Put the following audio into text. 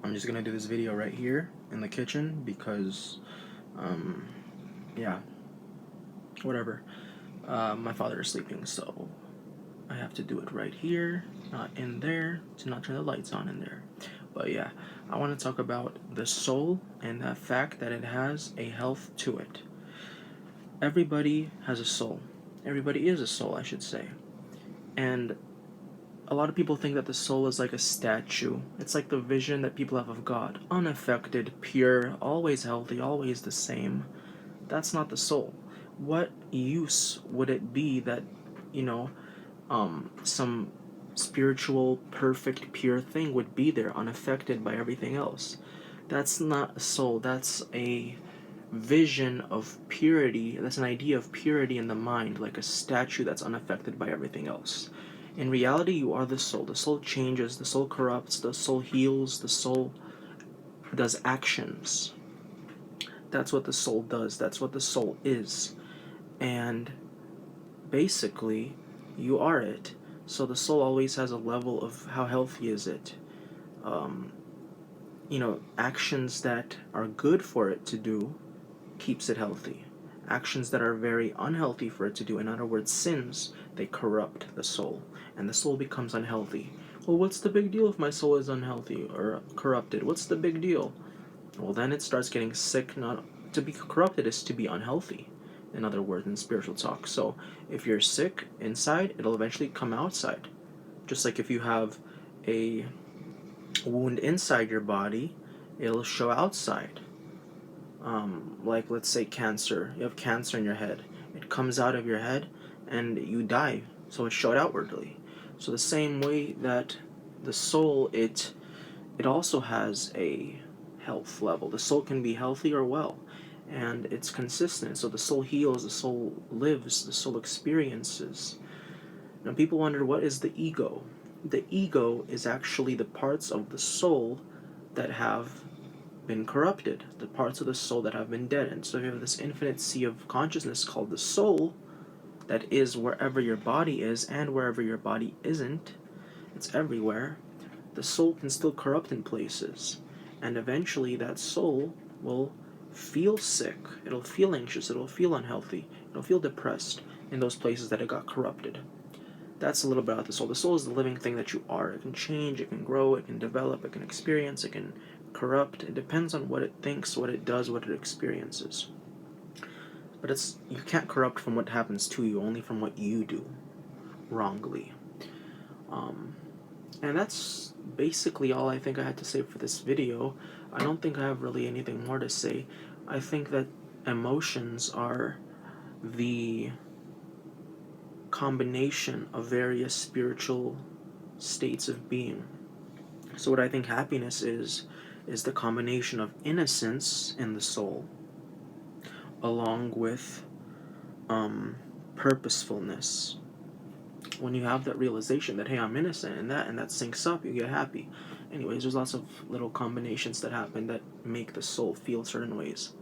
I'm just gonna do this video right here in the kitchen because, yeah, whatever. My father is sleeping, so I have to do it right here, not in there, to not turn the lights on in there. But yeah, I want to talk about the soul and the fact that it has a health to it. Everybody has a soul. Everybody is a soul, I should say. And a lot of people think that the soul is like a statue. It's like the vision that people have of God. Unaffected, pure, always healthy, always the same. That's not the soul. What use would it be that, you know, some spiritual, perfect, pure thing would be there unaffected by everything else? That's not a soul. That's a vision of purity. That's an idea of purity in the mind, like a statue that's unaffected by everything else. In reality, you are the soul. The soul changes, the soul corrupts, the soul heals, the soul does actions. That's what the soul does. That's what the soul is. And basically, you are it. So the soul always has a level of how healthy is it. Um, Actions that are good for it to do keeps it healthy. Actions that are very unhealthy for it to do, in other words, sins, they corrupt the soul, and the soul becomes unhealthy. Well, what's the big deal if my soul is unhealthy or corrupted? What's the big deal? Well, then it starts getting sick. Not to be corrupted is to be unhealthy, in other words, in spiritual talk. So if you're sick inside, it'll eventually come outside. Just like if you have a wound inside your body, it'll show outside. Like let's say cancer. You have cancer in your head. It comes out of your head and you die. So it showed outwardly. So the same way that the soul, it also has a health level. The soul can be healthy or well, and it's consistent. So the soul heals, the soul lives, the soul experiences. Now people wonder, what is the ego? The ego is actually the parts of the soul that have been corrupted, the parts of the soul that have been deadened. So you have this infinite sea of consciousness called the soul that is wherever your body is and wherever your body isn't. It's everywhere. The soul can still corrupt in places, and eventually that soul will feel sick, it'll feel anxious, it'll feel unhealthy, it'll feel depressed in those places that it got corrupted. That's a little bit about the soul. The soul is the living thing that you are. It can change, it can grow, it can develop, it can experience, it can corrupt. It depends on what it thinks, what it does, what it experiences. But you can't corrupt from what happens to you, only from what you do wrongly. And that's basically all I think I had to say for this video. I don't think I have really anything more to say. I think that emotions are the combination of various spiritual states of being. So what I think happiness is the combination of innocence in the soul along with purposefulness. When you have that realization that, hey, I'm innocent, and that syncs up, you get happy. Anyways, there's lots of little combinations that happen that make the soul feel certain ways.